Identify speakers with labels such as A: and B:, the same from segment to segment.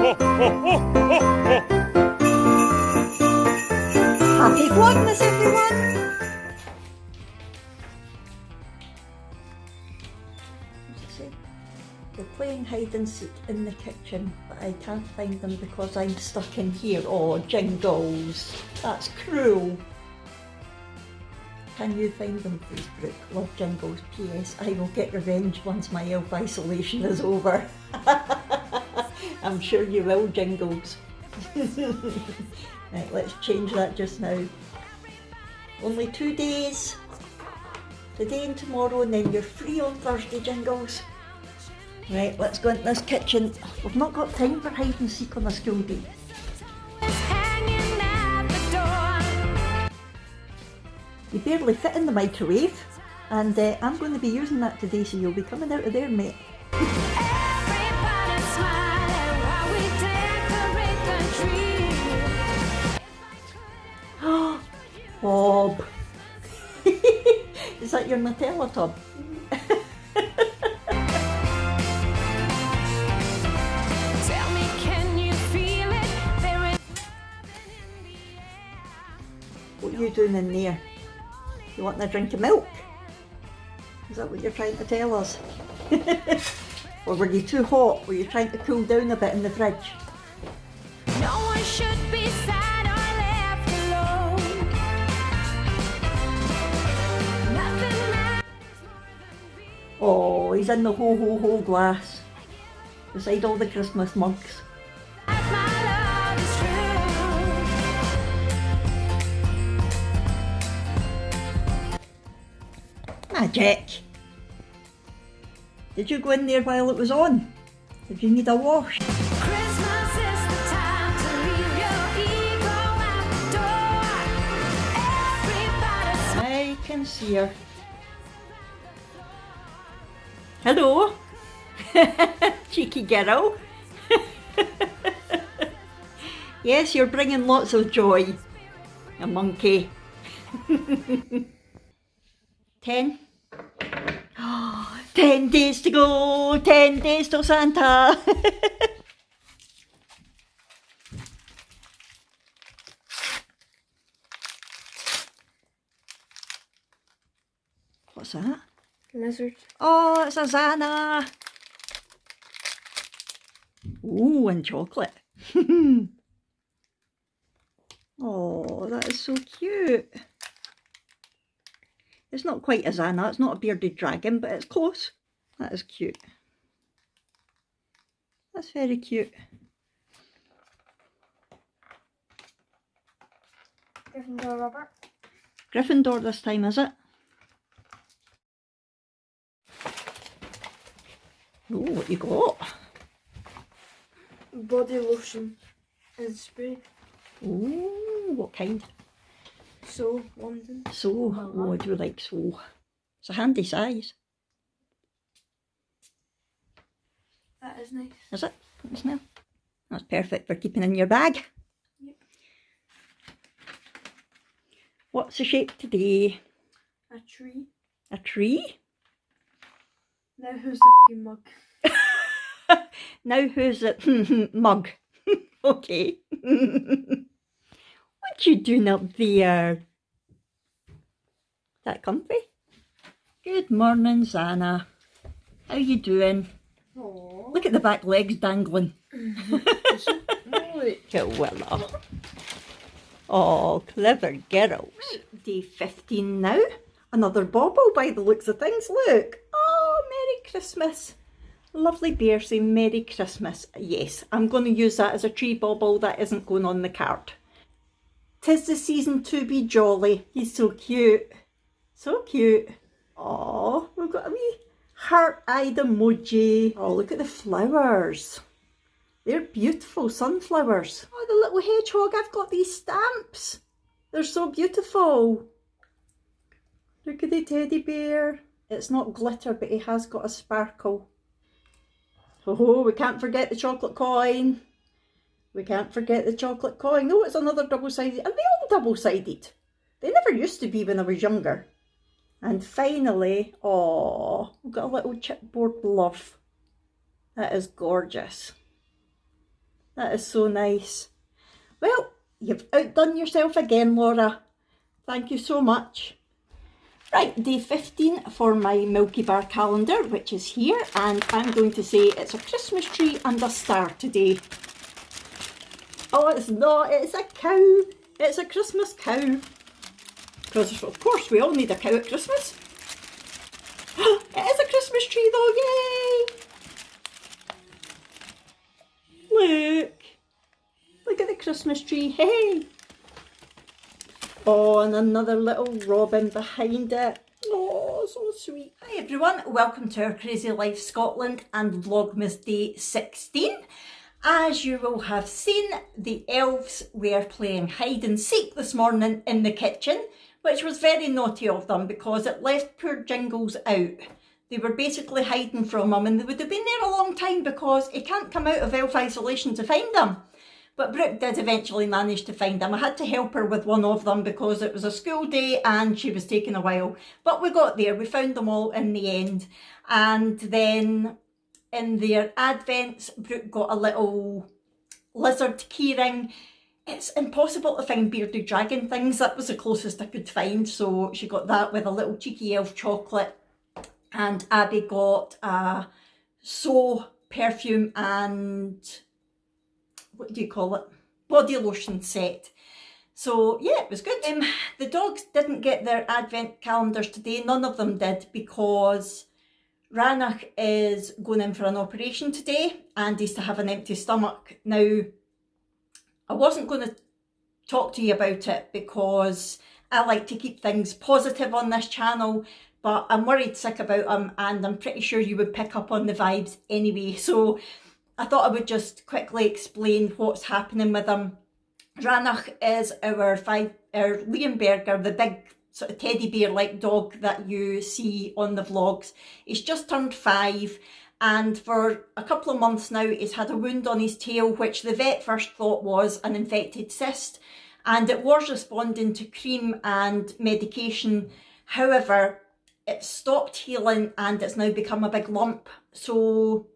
A: Happy Vlogmas, everyone! They're playing hide and seek in the kitchen, but I can't find them because I'm stuck in here. Oh, Jingles! That's cruel! Can you find them, please, Brooke? Love, Jingles. P.S. I will get revenge once my elf isolation is over. I'm sure you will, Jingles. Right, let's change that just now. Only 2 days. Today and tomorrow, and then you're free on Thursday, Jingles. Right, let's go into this kitchen. We've not got time for hide and seek on a school day. You barely fit in the microwave, and I'm going to be using that today, so you'll be coming out of there, mate. Bob! Is that your Nutella tub? What are you doing in there? You wanting a drink of milk? Is that what you're trying to tell us? Or were you too hot? Were you trying to cool down a bit in the fridge? No one should be sad or left alone. Oh, he's in the ho-ho-ho glass beside all the Christmas mugs. Magic! Did you go in there while it was on? Did you need a wash? Christmas is the time to leave your ego at the door. Everybody's... I can see her. Hello! Cheeky girl. Yes, you're bringing lots of joy. A monkey. 10. 10 days to go, 10 days till Santa. What's that?
B: Lizard.
A: Oh, it's a Zana. Ooh, and chocolate. Oh, that is so cute. It's not quite a Zana, it's not a bearded dragon, but it's close. That is cute. That's very cute.
B: Gryffindor, Robert.
A: Gryffindor this time, is it? Oh, what you got?
B: Body lotion and spray.
A: Oh, what kind?
B: So, London.
A: So, oh, I do like so. It's a handy size.
B: That is nice.
A: Is it? Let me smell. That's perfect for keeping in your bag.
B: Yep.
A: What's the shape today?
B: A tree.
A: A tree?
B: Now who's the f***ing mug?
A: Now who's it? Mug. Okay. What you doing up there? That comfy? Good morning, Zana. How you doing?
B: Aww.
A: Look at the back legs dangling. Willa. Oh, clever girls. Day 15 now. Another bauble by the looks of things. Look. Oh, Merry Christmas. Lovely bear saying Merry Christmas. Yes, I'm going to use that as a tree bauble. That isn't going on the card. 'Tis the season to be jolly. He's so cute. So cute. Oh, we've got a wee heart-eyed emoji. Oh, look at the flowers. They're beautiful sunflowers. Oh, the little hedgehog. I've got these stamps. They're so beautiful. Look at the teddy bear. It's not glitter, but he has got a sparkle. Oh, we can't forget the chocolate coin. We can't forget the chocolate coin. Oh, it's another double-sided. Are they all double-sided? They never used to be when I was younger. And finally, oh, we've got a little chipboard love. That is gorgeous. That is so nice. Well, you've outdone yourself again, Laura. Thank you so much. Right, day 15 for my Milky Bar calendar, which is here, and I'm going to say it's a Christmas tree and a star today. Oh, it's not, it's a cow. It's a Christmas cow. Because, of course, we all need a cow at Christmas. It is a Christmas tree though, yay! Look. Look at the Christmas tree, hey! Oh, and another little robin behind it. Oh, so sweet. Hi everyone, welcome to our Crazy Life Scotland and Vlogmas Day 16. As you will have seen, the elves were playing hide and seek this morning in the kitchen, which was very naughty of them because it left poor Jingles out. They were basically hiding from him and they would have been there a long time because he can't come out of elf isolation to find them. But Brooke did eventually manage to find them. I had to help her with one of them because it was a school day and she was taking a while. But we got there, we found them all in the end. And then in their advents, Brooke got a little lizard keyring. It's impossible to find bearded dragon things. That was the closest I could find. So she got that with a little cheeky elf chocolate. And Abby got a perfume and... what do you call it? Body lotion set. So yeah, it was good. The dogs didn't get their advent calendars today. None of them did because Rannoch is going in for an operation today and he's to have an empty stomach. Now, I wasn't going to talk to you about it because I like to keep things positive on this channel, but I'm worried sick about him and I'm pretty sure you would pick up on the vibes anyway. So I thought I would just quickly explain what's happening with him. Rannoch is our Leonberger, the big sort of teddy bear like dog that you see on the vlogs. He's just turned 5 and for a couple of months now he's had a wound on his tail which the vet first thought was an infected cyst and it was responding to cream and medication. However, it stopped healing and it's now become a big lump. So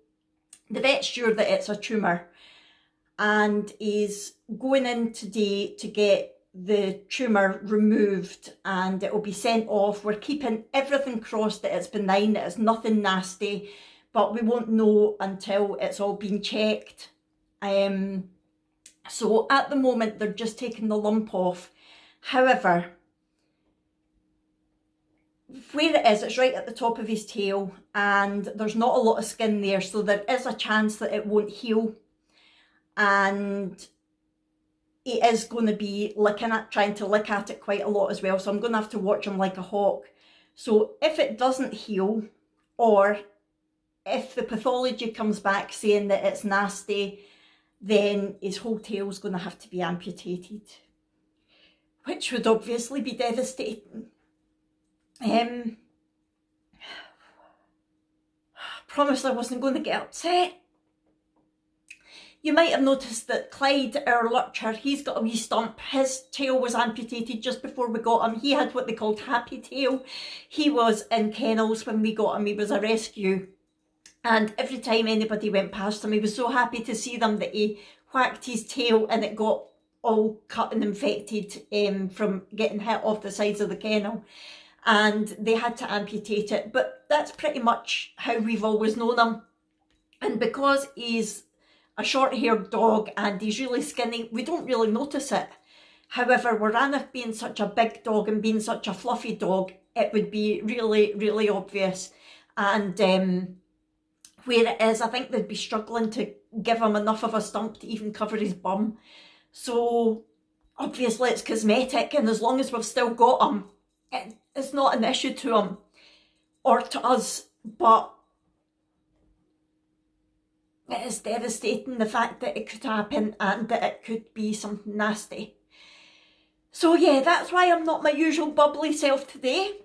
A: the vet's sure that it's a tumour and he's going in today to get the tumour removed and it will be sent off. We're keeping everything crossed that it's benign, that it's nothing nasty, but we won't know until it's all been checked. So at the moment they're just taking the lump off. However, where it is, it's right at the top of his tail and there's not a lot of skin there, so there is a chance that it won't heal and he is going to be trying to lick at it quite a lot as well, so I'm going to have to watch him like a hawk. So if it doesn't heal or if the pathology comes back saying that it's nasty, then his whole tail's going to have to be amputated, which would obviously be devastating. Promised I wasn't going to get upset. You might have noticed that Clyde, our lurcher, he's got a wee stump. His tail was amputated just before we got him. He had what they called happy tail. He was in kennels when we got him. He was a rescue. And every time anybody went past him, he was so happy to see them that he whacked his tail and it got all cut and infected from getting hit off the sides of the kennel. And they had to amputate it, but that's pretty much how we've always known him. And because he's a short-haired dog and he's really skinny, we don't really notice it. However, with Rannoch being such a big dog and being such a fluffy dog, it would be really, really obvious. And where it is, I think they'd be struggling to give him enough of a stump to even cover his bum. So obviously it's cosmetic, and as long as we've still got him, it's not an issue to him or to us, but it is devastating, the fact that it could happen and that it could be something nasty. So yeah, that's why I'm not my usual bubbly self today.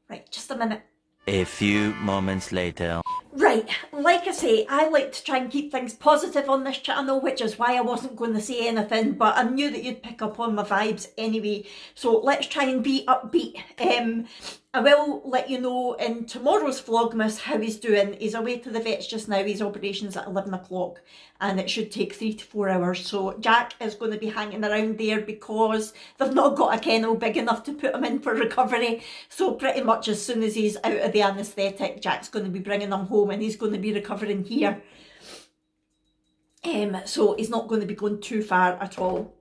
A: Right, just a minute.
C: A few moments later.
A: Right, like I say, I like to try and keep things positive on this channel, which is why I wasn't going to say anything, but I knew that you'd pick up on my vibes anyway, so let's try and be upbeat. I will let you know in tomorrow's Vlogmas how he's doing. He's away to the vets just now, his operation's at 11 o'clock, and it should take 3 to 4 hours, so Jack is going to be hanging around there because they've not got a kennel big enough to put him in for recovery, so pretty much as soon as he's out of the anaesthetic, Jack's going to be bringing him home and he's going to be recovering here. So he's not going to be going too far at all.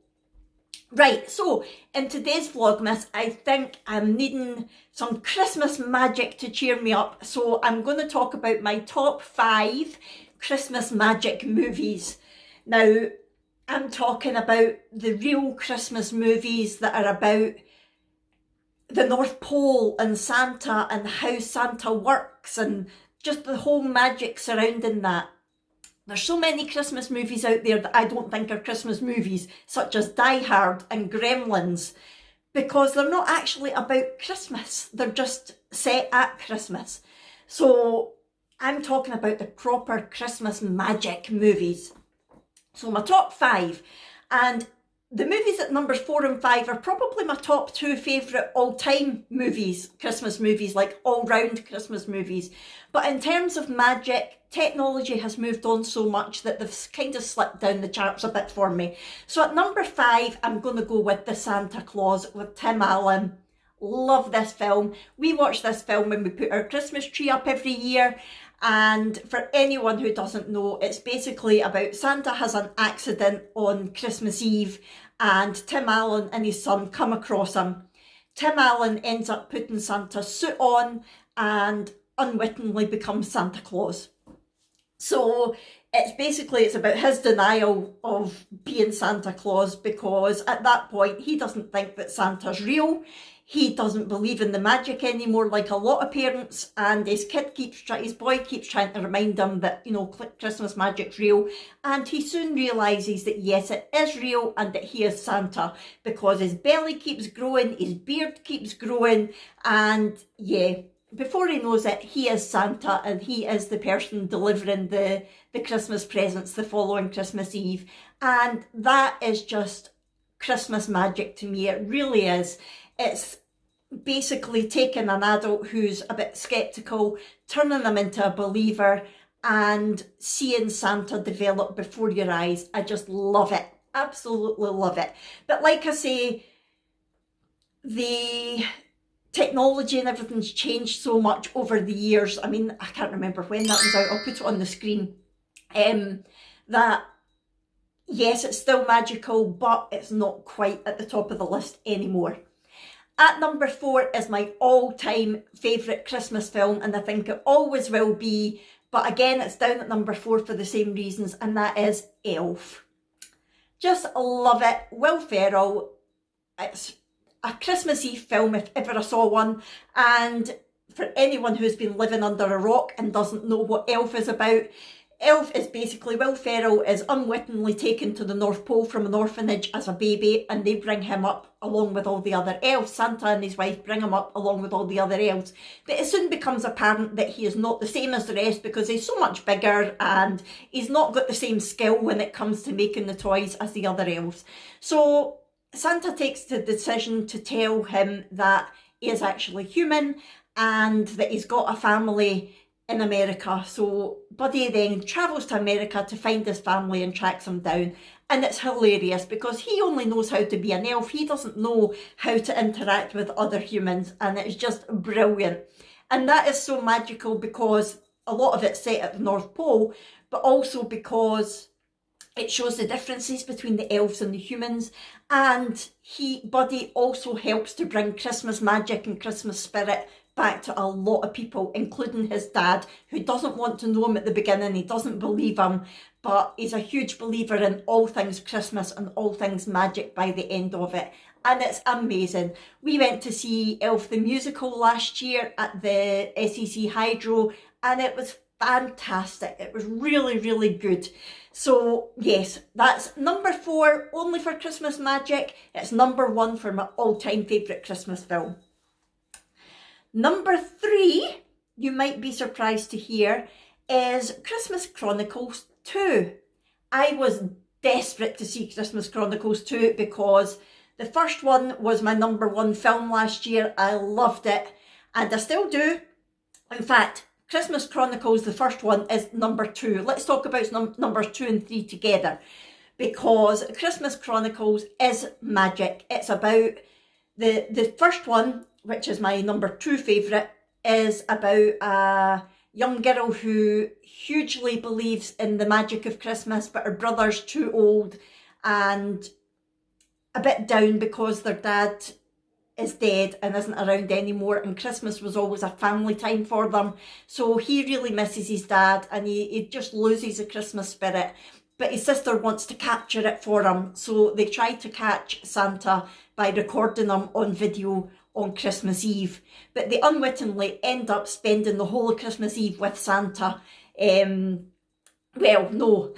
A: Right, so in today's Vlogmas, I think I'm needing some Christmas magic to cheer me up. So I'm going to talk about my top 5 Christmas magic movies. Now, I'm talking about the real Christmas movies that are about the North Pole and Santa and how Santa works and just the whole magic surrounding that. There's so many Christmas movies out there that I don't think are Christmas movies, such as Die Hard and Gremlins, because they're not actually about Christmas. They're just set at Christmas. So I'm talking about the proper Christmas magic movies. So my top 5, and the movies at numbers 4 and 5 are probably my top 2 favourite all-time movies, Christmas movies, like all-round Christmas movies. But in terms of magic, technology has moved on so much that they've kind of slipped down the charts a bit for me. So at number 5, I'm going to go with The Santa Claus with Tim Allen. Love this film. We watch this film when we put our Christmas tree up every year. And for anyone who doesn't know, it's basically about Santa has an accident on Christmas Eve and Tim Allen and his son come across him. Tim Allen ends up putting Santa's suit on and unwittingly becomes Santa Claus. So it's about his denial of being Santa Claus, because at that point he doesn't think that Santa's real. He doesn't believe in the magic anymore, like a lot of parents, and his boy keeps trying to remind him that, you know, Christmas magic's real, and he soon realises that yes, it is real and that he is Santa, because his belly keeps growing, his beard keeps growing, and yeah, before he knows it, he is Santa and he is the person delivering the Christmas presents the following Christmas Eve, and that is just Christmas magic to me. It really is. It's basically taking an adult who's a bit sceptical, turning them into a believer and seeing Santa develop before your eyes. I just love it. Absolutely love it. But like I say, the technology and everything's changed so much over the years. I mean, I can't remember when that was out. I'll put it on the screen. That yes, it's still magical, but it's not quite at the top of the list anymore. At number 4 is my all-time favourite Christmas film, and I think it always will be, but again, it's down at number 4 for the same reasons, and that is Elf. Just love it. Will Ferrell. It's a Christmas Eve film if ever I saw one, and for anyone who's been living under a rock and doesn't know what Elf is about, Elf is basically Will Ferrell is unwittingly taken to the North Pole from an orphanage as a baby, and they bring him up along with all the other elves. Santa and his wife bring him up along with all the other elves. But it soon becomes apparent that he is not the same as the rest because he's so much bigger and he's not got the same skill when it comes to making the toys as the other elves. So Santa takes the decision to tell him that he is actually human and that he's got a family in America. So Buddy then travels to America to find his family and tracks them down. And it's hilarious because he only knows how to be an elf. He doesn't know how to interact with other humans, and it's just brilliant. And that is so magical because a lot of it's set at the North Pole, but also because it shows the differences between the elves and the humans. And Buddy also helps to bring Christmas magic and Christmas spirit back to a lot of people, including his dad, who doesn't want to know him at the beginning. He doesn't believe him, but he's a huge believer in all things Christmas and all things magic by the end of it. And it's amazing. We went to see Elf the Musical last year at the SEC Hydro, and it was fantastic. It was really, really good. So yes, that's number 4, only for Christmas magic. It's number 1 for my all-time favourite Christmas film. Number 3, you might be surprised to hear, is Christmas Chronicles 2. I was desperate to see Christmas Chronicles 2 because the first one was my #1 film last year. I loved it, and I still do. In fact, Christmas Chronicles, the first one, is #2. Let's talk about numbers 2 and 3 together, because Christmas Chronicles is magic. It's about the first one, which is my #2 favourite, is about a young girl who hugely believes in the magic of Christmas, but her brother's too old and a bit down because their dad is dead and isn't around anymore, and Christmas was always a family time for them. So he really misses his dad, and he just loses the Christmas spirit. But his sister wants to capture it for him, so they try to catch Santa by recording him on video on Christmas Eve. But they unwittingly end up spending the whole of Christmas Eve with Santa. Well, no,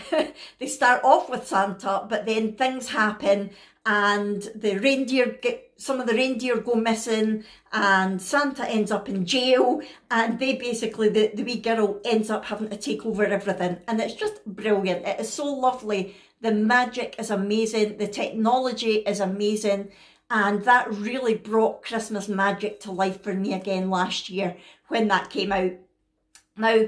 A: they start off with Santa, but then things happen and some of the reindeer go missing, and Santa ends up in jail, and they basically, the wee girl ends up having to take over everything, and it's just brilliant. It is so lovely. The magic is amazing. The technology is amazing. And that really brought Christmas magic to life for me again last year when that came out. Now,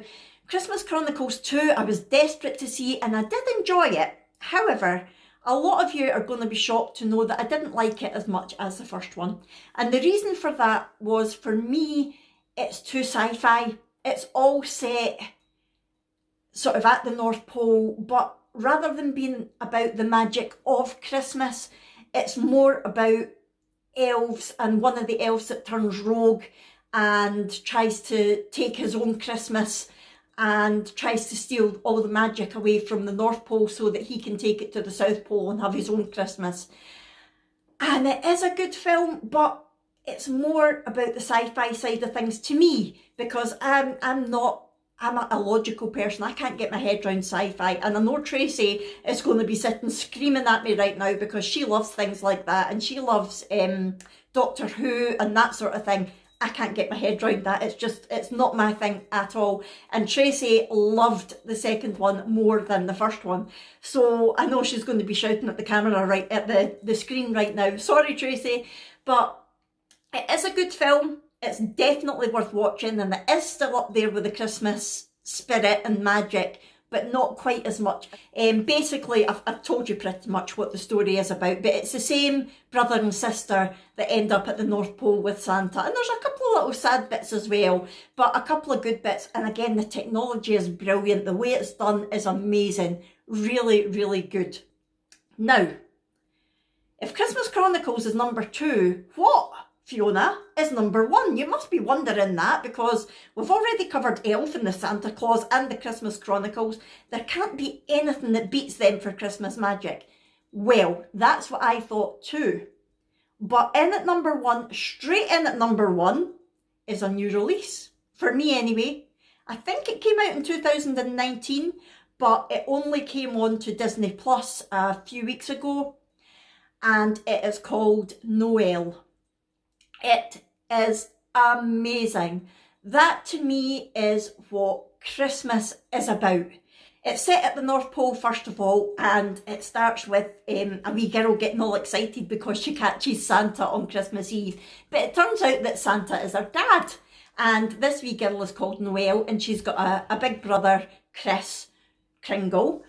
A: Christmas Chronicles 2, I was desperate to see, and I did enjoy it. However, a lot of you are going to be shocked to know that I didn't like it as much as the first one. And the reason for that was, for me, it's too sci-fi. It's all set sort of at the North Pole, but rather than being about the magic of Christmas, it's more about elves, and one of the elves that turns rogue and tries to take his own Christmas and tries to steal all the magic away from the North Pole so that he can take it to the South Pole and have his own Christmas. And it is a good film, but it's more about the sci-fi side of things to me, because I'm a logical person. I can't get my head around sci-fi, and I know Tracy is going to be sitting screaming at me right now because she loves things like that, and she loves Doctor Who and that sort of thing. I can't get my head around that. It's not my thing at all. And Tracy loved the second one more than the first one. So I know she's going to be shouting at the camera right at the screen right now. Sorry, Tracy, but it is a good film. It's definitely worth watching, and it is still up there with the Christmas spirit and magic, but not quite as much. Basically, I've told you pretty much what the story is about, but it's the same brother and sister that end up at the North Pole with Santa. And there's a couple of little sad bits as well, but a couple of good bits. And again, the technology is brilliant. The way it's done is amazing. Really, really good. Now, if Christmas Chronicles is #2, what, Fiona, is #1? You must be wondering that, because we've already covered Elf and the Santa Claus and the Christmas Chronicles. There can't be anything that beats them for Christmas magic. Well, that's what I thought too. But in at #1, straight in at #1, is a new release. For me anyway. I think it came out in 2019, but it only came on to Disney Plus a few weeks ago. And it is called Noel. It is amazing. That to me is what Christmas is about. It's set at the North Pole first of all, and it starts with a wee girl getting all excited because she catches Santa on Christmas Eve. But it turns out that Santa is her dad, and this wee girl is called Noel, and she's got a big brother, Chris Kringle.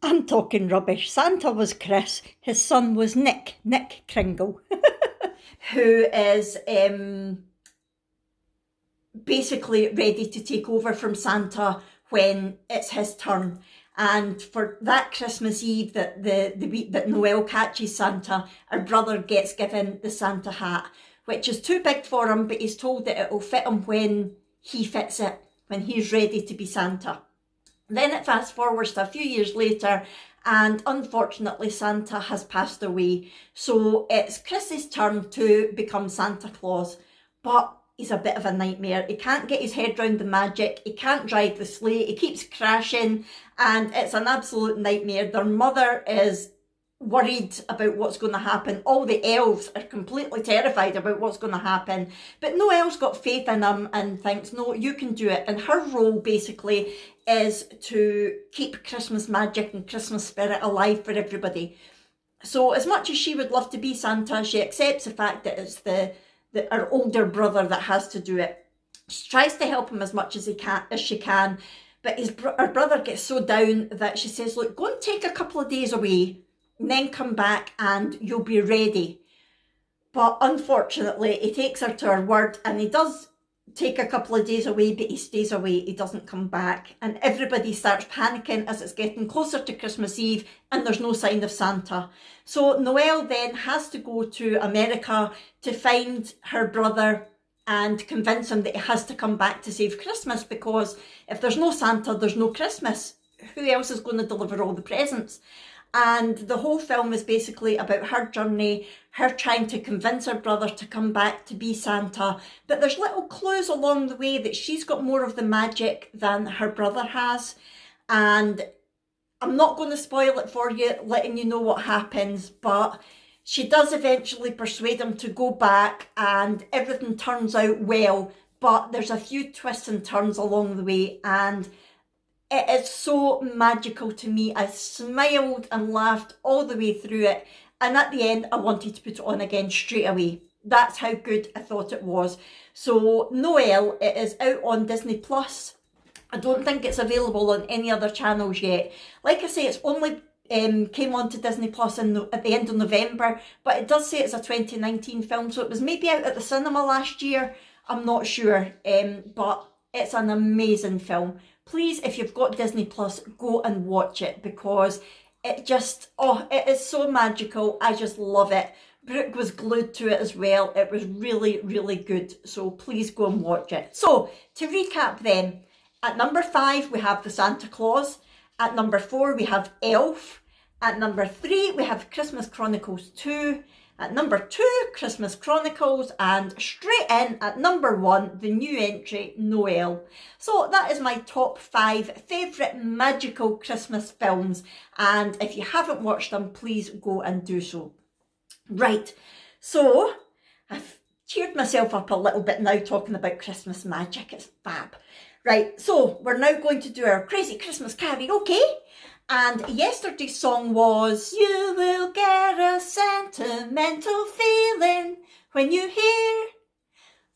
A: I'm talking rubbish. Santa was Chris, his son was Nick Kringle. Who is basically ready to take over from Santa when it's his turn. And for that Christmas Eve that the week that Noel catches Santa, her brother gets given the Santa hat, which is too big for him, but he's told that it will fit him when he fits it, when he's ready to be Santa. Then it fast forwards to a few years later, and unfortunately Santa has passed away. So it's Chris's turn to become Santa Claus, but he's a bit of a nightmare. He can't get his head round the magic, he can't drive the sleigh, he keeps crashing, and it's an absolute nightmare. Their mother is worried about what's going to happen. All the elves are completely terrified about what's going to happen. But Noel's got faith in him and thinks, no, you can do it. And her role basically is to keep Christmas magic and Christmas spirit alive for everybody. So as much as she would love to be Santa, she accepts the fact that it's her older brother that has to do it. She tries to help him as much as she can, but her brother gets so down that she says, look, go and take a couple of days away and then come back and you'll be ready. But unfortunately, he takes her to her word and he does take a couple of days away, but he stays away, he doesn't come back. And everybody starts panicking as it's getting closer to Christmas Eve and there's no sign of Santa. So Noel then has to go to America to find her brother and convince him that he has to come back to save Christmas, because if there's no Santa, there's no Christmas. Who else is going to deliver all the presents? And the whole film is basically about her journey, her trying to convince her brother to come back to be Santa. But there's little clues along the way that she's got more of the magic than her brother has. And I'm not going to spoil it for you, letting you know what happens, but she does eventually persuade him to go back and everything turns out well. But there's a few twists and turns along the way, and it is so magical to me. I smiled and laughed all the way through it. And at the end, I wanted to put it on again straight away. That's how good I thought it was. So Noel, it is out on Disney Plus. I don't think it's available on any other channels yet. Like I say, it's only came on to Disney Plus at the end of November. But it does say it's a 2019 film. So it was maybe out at the cinema last year. I'm not sure. But it's an amazing film. Please, if you've got Disney Plus, go and watch it, because it just, it is so magical. I just love it. Brooke was glued to it as well. It was really, really good. So please go and watch it. So to recap then, at number 5, we have the Santa Claus. At number 4, we have Elf. At number 3, we have Christmas Chronicles 2. At number 2, Christmas Chronicles, and straight in at number 1, the new entry, Noel. So that is my top 5 favourite magical Christmas films, and if you haven't watched them, please go and do so. Right, so I've cheered myself up a little bit now talking about Christmas magic. It's fab. Right, so we're now going to do our crazy Christmas karaoke. And yesterday's song was, you will get a sentimental feeling when you hear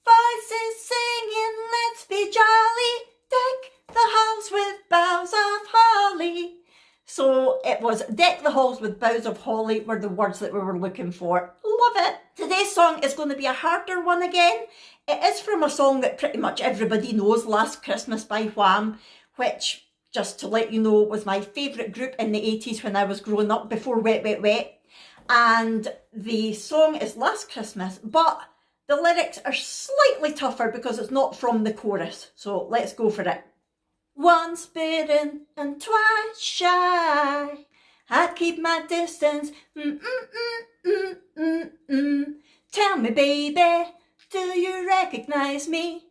A: voices singing, let's be jolly, deck the halls with boughs of holly. So it was deck the halls with boughs of holly were the words that we were looking for. Love it. Today's song is going to be a harder one again. It is from a song that pretty much everybody knows, Last Christmas by Wham, which, just to let you know, was my favourite group in the 80s when I was growing up, before Wet Wet Wet. And the song is Last Christmas, but the lyrics are slightly tougher because it's not from the chorus. So let's go for it. Once bitten and twice shy, I'd keep my distance. Tell me, baby, do you recognise me?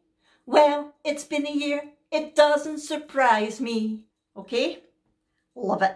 A: Well, it's been a year. It doesn't surprise me. Okay? Love it.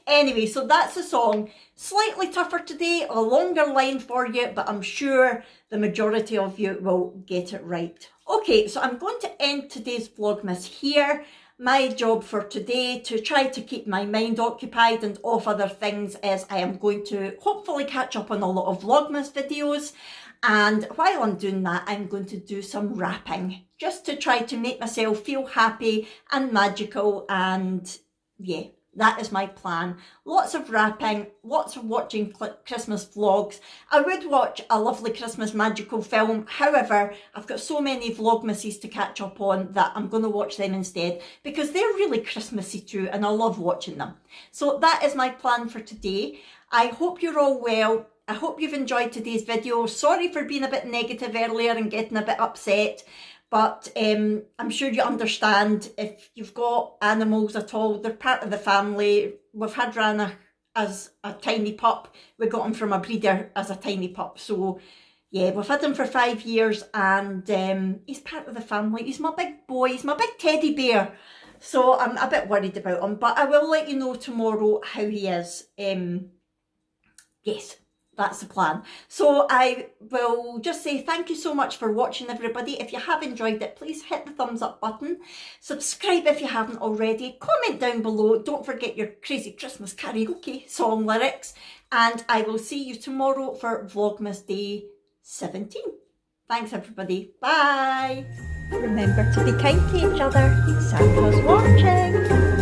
A: Anyway, so that's the song. Slightly tougher today, a longer line for you, but I'm sure the majority of you will get it right. Okay, so I'm going to end today's Vlogmas here. My job for today, to try to keep my mind occupied and off other things, is I am going to hopefully catch up on a lot of Vlogmas videos. And while I'm doing that, I'm going to do some rapping, just to try to make myself feel happy and magical. And yeah, that is my plan. Lots of rapping, lots of watching Christmas vlogs. I would watch a lovely Christmas magical film. However, I've got so many Vlogmases to catch up on that I'm going to watch them instead, because they're really Christmassy too, and I love watching them. So that is my plan for today. I hope you're all well. I hope you've enjoyed today's video. Sorry for being a bit negative earlier and getting a bit upset, but I'm sure you understand. If you've got animals at all, they're part of the family. We've had Rannoch as a tiny pup. We got him from a breeder as a tiny pup. So yeah, we've had him for 5 years, and he's part of the family. He's my big boy. He's my big teddy bear. So I'm a bit worried about him, but I will let you know tomorrow how he is. Yes, that's the plan. So I will just say thank you so much for watching, everybody. If you have enjoyed it, please hit the thumbs up button. Subscribe if you haven't already. Comment down below. Don't forget your crazy Christmas karaoke song lyrics. And I will see you tomorrow for Vlogmas Day 17. Thanks, everybody. Bye. Remember to be kind to each other. Santa's watching.